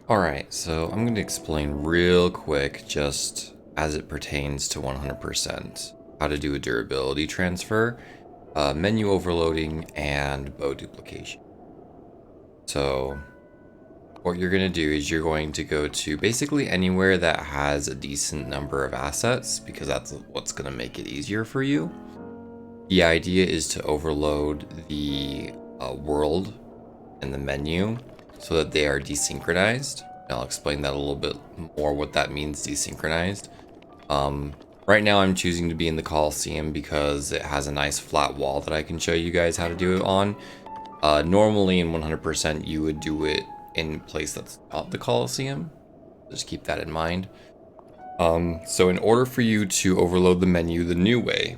Alright, so I'm going to explain real quick, just as it pertains to 100%, how to do a durability transfer, menu overloading, and bow duplication. So what you're going to do is you're going to go to basically anywhere that has a decent number of assets, because that's what's going to make it easier for you. The idea is to overload the world and the menu so that they are desynchronized. I'll explain that a little bit more, what that means, desynchronized. Right now I'm choosing to be in the Coliseum because it has a nice flat wall that I can show you guys how to do it on. Normally in 100% you would do it in a place that's not the Coliseum. Just keep that in mind. So in order for you to overload the menu the new way,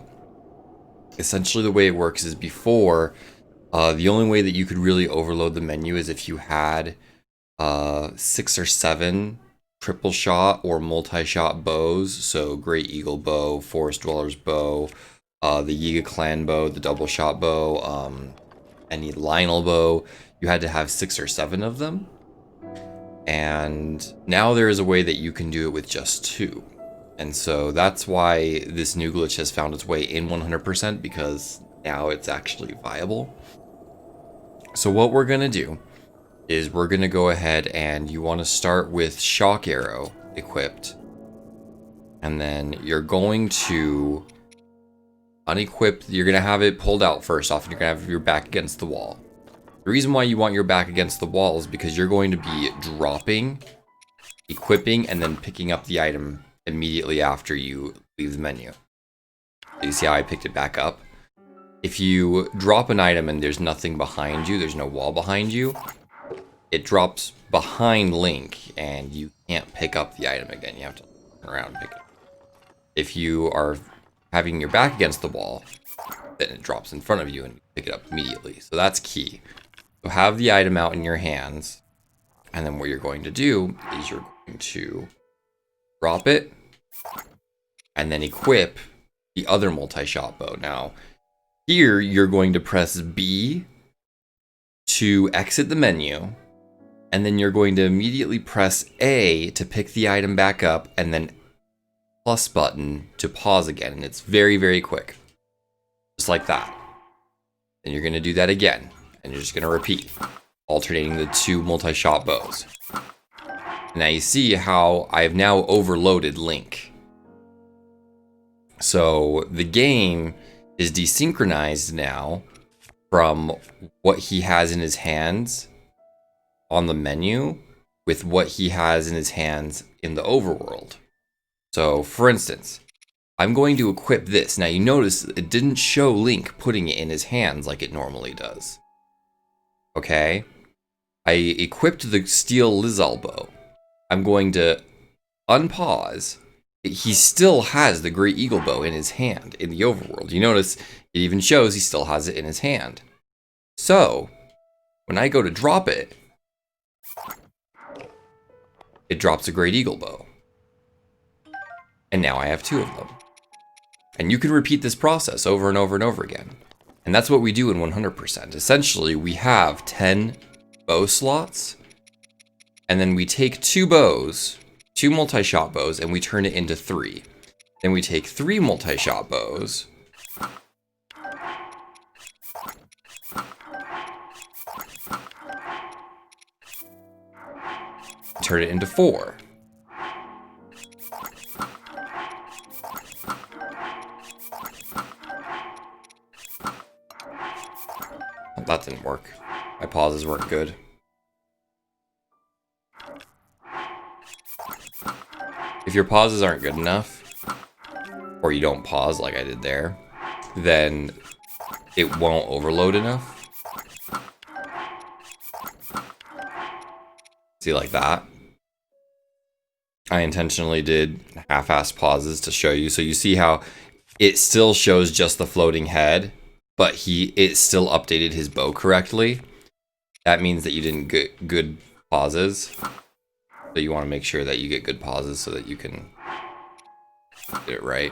essentially the way it works is before, the only way that you could really overload the menu is if you had 6 or 7 triple shot or multi-shot bows. So Great Eagle bow, Forest Dweller's bow, the Yiga Clan bow, the double shot bow, any Lionel bow. You had to have 6 or 7 of them. And now there is a way that you can do it with just 2. And so that's why this new glitch has found its way in 100%, because now it's actually viable. So what we're going to do is we're going to go ahead, and you want to start with Shock Arrow equipped. And then you're going to unequip, you're going to have it pulled out first off, and you're going to have your back against the wall. The reason why you want your back against the wall is because you're going to be dropping, equipping, and then picking up the item immediately after you leave the menu. You see how I picked it back up? If you drop an item and there's nothing behind you, there's no wall behind you, it drops behind Link and you can't pick up the item again. You have to turn around and pick it up. If you are having your back against the wall, then it drops in front of you and you pick it up immediately. So that's key. So have the item out in your hands, and then what you're going to do is you're going to drop it and then equip the other multi-shot bow. Now, here you're going to press B to exit the menu, and then you're going to immediately press A to pick the item back up, and then plus button to pause again. And it's very, very quick. Just like that. Then you're going to do that again, and you're just going to repeat, alternating the 2 multi-shot bows. Now you see how I've now overloaded Link. So the game is desynchronized now from what he has in his hands on the menu with what he has in his hands in the overworld. So for instance, I'm going to equip this. Now you notice it didn't show Link putting it in his hands like it normally does. Okay? I equipped the steel Lizal bow. I'm going to unpause. He still has the Great Eagle bow in his hand in the overworld. You notice it even shows he still has it in his hand. So, when I go to drop it, it drops a Great Eagle bow. And now I have 2 of them. And you can repeat this process over and over and over again. And that's what we do in 100%. Essentially, we have 10 bow slots, and then we take 2 bows, 2 multi-shot bows, and we turn it into 3. Then we take 3 multi-shot bows, turn it into 4. That didn't work. My pauses weren't good. If your pauses aren't good enough, or you don't pause like I did there, then it won't overload enough. See, like that? I intentionally did half-assed pauses to show you. So you see how it still shows just the floating head, but it still updated his bow correctly. That means that you didn't get good pauses. So you want to make sure that you get good pauses so that you can get it right.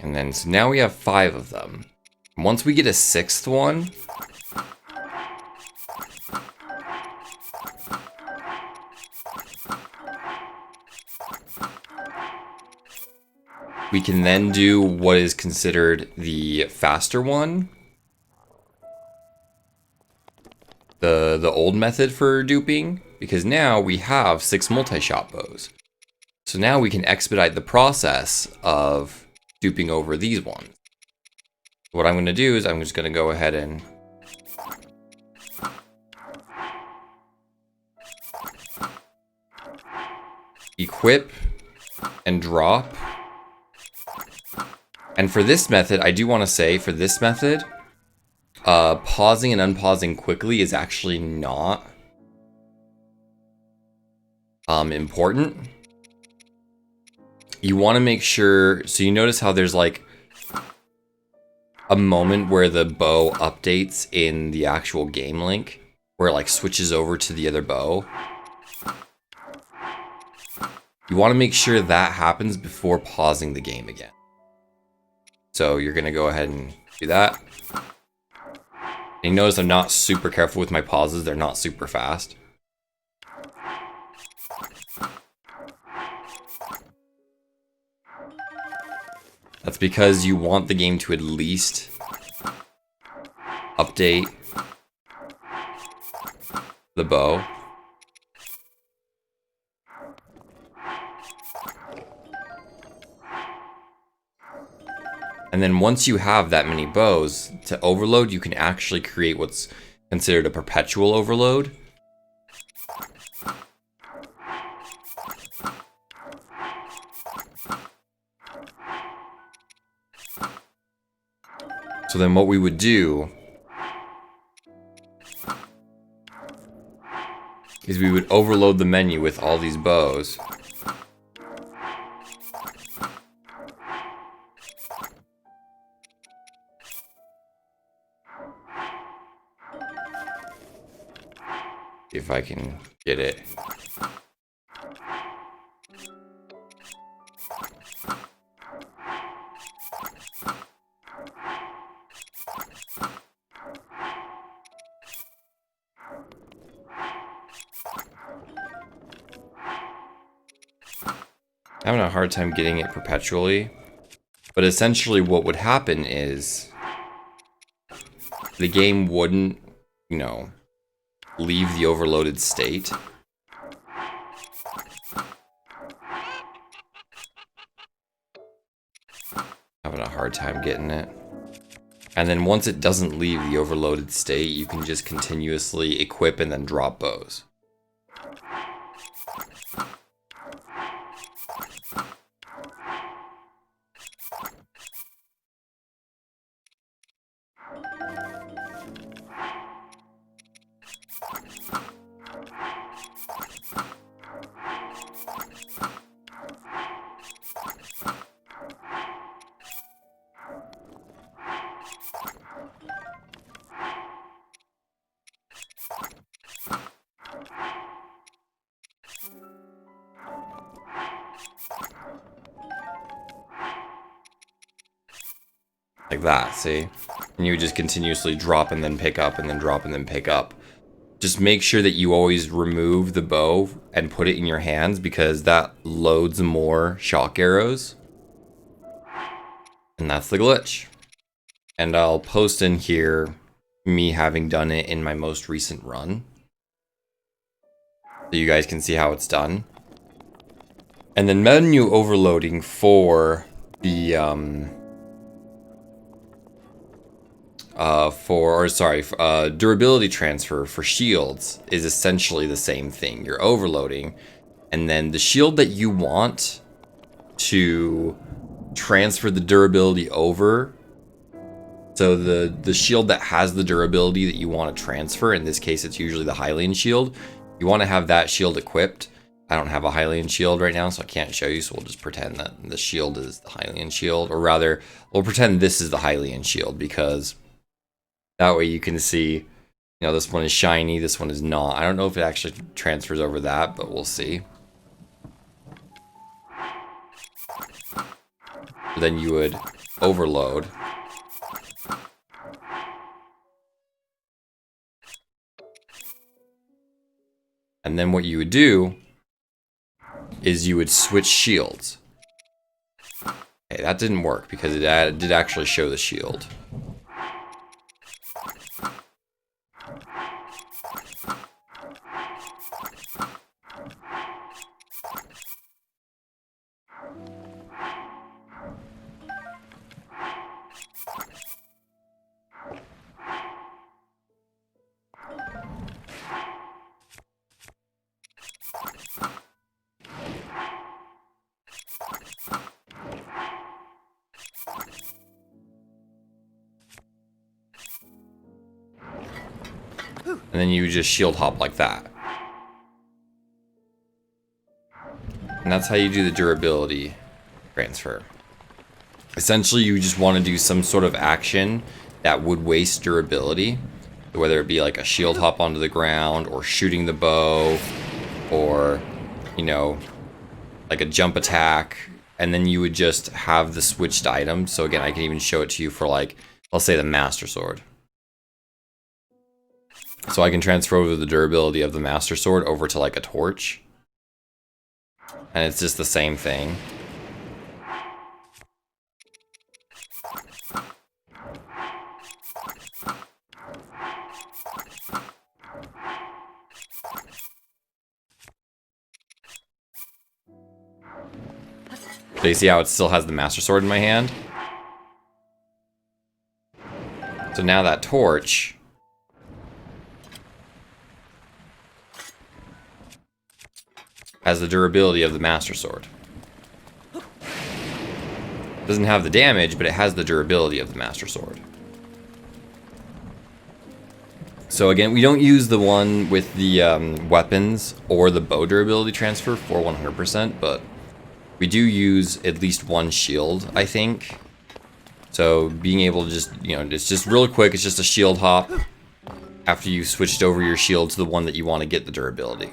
And then, so now we have 5 of them. Once we get a 6th one, we can then do what is considered the faster one. The old method for duping, because now we have 6 multi-shot bows. So now we can expedite the process of duping over these ones. What I'm going to do is I'm just going to go ahead and equip and drop. And for this method, I do want to say, for this method, pausing and unpausing quickly is actually not important. You want to make sure, so you notice how there's like a moment where the bow updates in the actual game link, where it like switches over to the other bow. You want to make sure that happens before pausing the game again. So you're going to go ahead and do that. And you notice I'm not super careful with my pauses. They're not super fast. That's because you want the game to at least update the bow. And then once you have that many bows, to overload, you can actually create what's considered a perpetual overload. So then what we would do is we would overload the menu with all these bows. See if I can get it. I'm having a hard time getting it perpetually, but essentially what would happen is the game wouldn't, you know, leave the overloaded state. Having a hard time getting it. And then once it doesn't leave the overloaded state, you can just continuously equip and then drop bows. Like that, see? And you would just continuously drop and then pick up and then drop and then pick up. Just make sure that you always remove the bow and put it in your hands, because that loads more shock arrows. And that's the glitch. And I'll post in here me having done it in my most recent run, so you guys can see how it's done. And then menu overloading for the durability transfer for shields is essentially the same thing. You're overloading, and then the shield that you want to transfer the durability over, so the shield that has the durability that you want to transfer, in this case it's usually the Hylian shield, you want to have that shield equipped. I don't have a Hylian shield right now, so I can't show you, so we'll just pretend that the shield is the Hylian shield, or rather, we'll pretend this is the Hylian shield, because that way you can see, you know, this one is shiny, this one is not. I don't know if it actually transfers over that, but we'll see. Then you would overload. And then what you would do is you would switch shields. Okay, that didn't work because it did actually show the shield. And then you just shield hop like that. And that's how you do the durability transfer. Essentially, you just want to do some sort of action that would waste durability. Whether it be like a shield hop onto the ground, or shooting the bow, or, you know, like a jump attack. And then you would just have the switched item. So again, I can even show it to you for like, I'll say the Master Sword. So I can transfer over the durability of the Master Sword over to like a torch. And it's just the same thing. So you see how it still has the Master Sword in my hand? So now that torch has the durability of the Master Sword. Doesn't have the damage, but it has the durability of the Master Sword. So again, we don't use the one with the weapons or the bow durability transfer for 100%, but we do use at least one shield, I think. So being able to just, you know, it's just real quick, it's just a shield hop after you've switched over your shield to the one that you want to get the durability.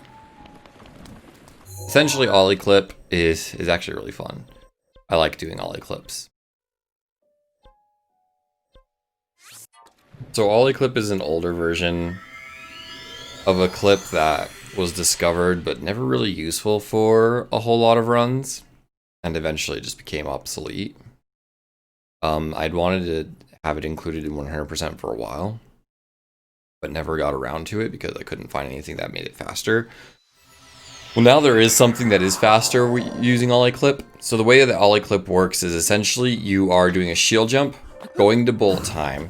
Essentially, Ollie clip is actually really fun. I like doing Ollie clips. So Ollie clip is an older version of a clip that was discovered but never really useful for a whole lot of runs, and eventually just became obsolete. I'd wanted to have it included in 100% for a while, but never got around to it because I couldn't find anything that made it faster. Well, now there is something that is faster using Ollie clip. So the way that Ollie clip works is essentially you are doing a shield jump, going to bullet time,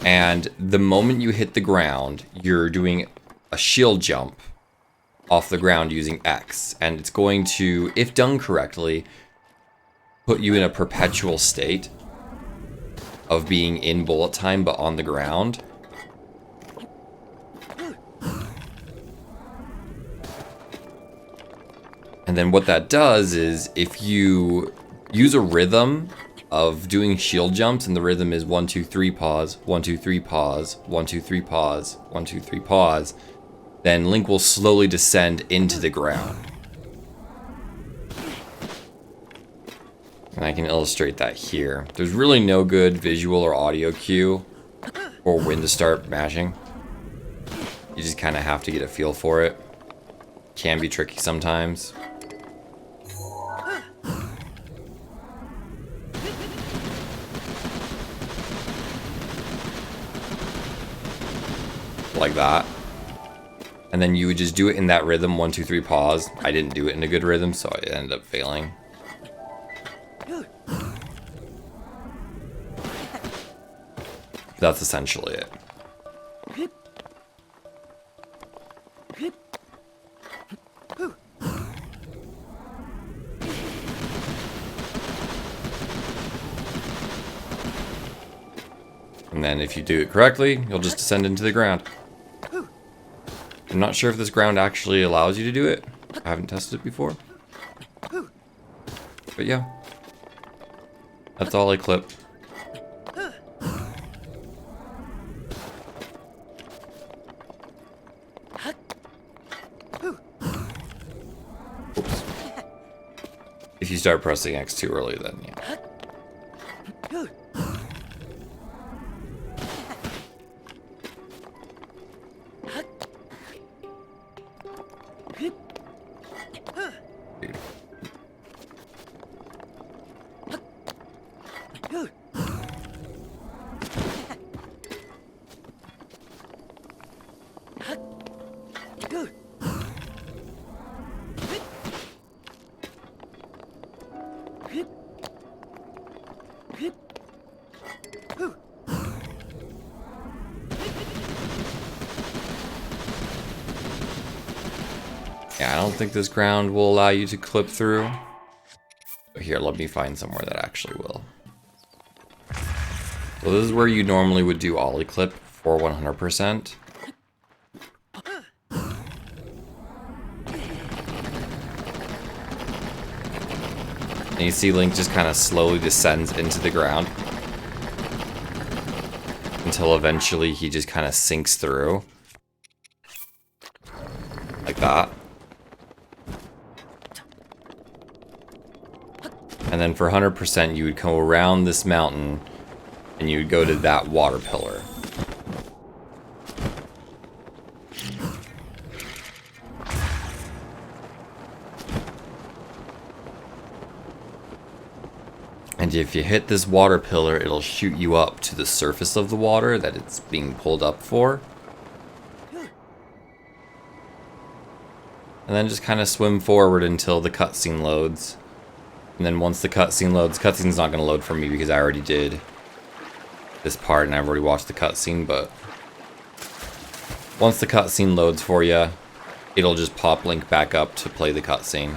and the moment you hit the ground, you're doing a shield jump off the ground using X, and it's going to, if done correctly, put you in a perpetual state of being in bullet time but on the ground. And then what that does is, if you use a rhythm of doing shield jumps, and the rhythm is 1, 2, 3, pause, 1, 2, 3, pause, 1, 2, 3, pause, 1, 2, 3, pause, then Link will slowly descend into the ground. And I can illustrate that here. There's really no good visual or audio cue or when to start mashing. You just kind of have to get a feel for it. Can be tricky sometimes. Like that. And then you would just do it in that rhythm, 1, 2, 3, pause. I didn't do it in a good rhythm, so I ended up failing. That's essentially it. And then if you do it correctly, you'll just descend into the ground. I'm not sure if this ground actually allows you to do it. I haven't tested it before. But yeah. That's all I clip. Oops. If you start pressing X too early, then yeah. Yeah, I don't think this ground will allow you to clip through. But here, let me find somewhere that actually will. So this is where you normally would do Ollie clip for 100%. And you see Link just kind of slowly descends into the ground. Until eventually he just kind of sinks through. Like that. And then for 100% you would come around this mountain and you would go to that water pillar. And if you hit this water pillar, it'll shoot you up to the surface of the water that it's being pulled up for. And then just kind of swim forward until the cutscene loads. And then once the cutscene loads, cutscene's not going to load for me because I already did this part and I've already watched the cutscene, but once the cutscene loads for you, it'll just pop Link back up to play the cutscene.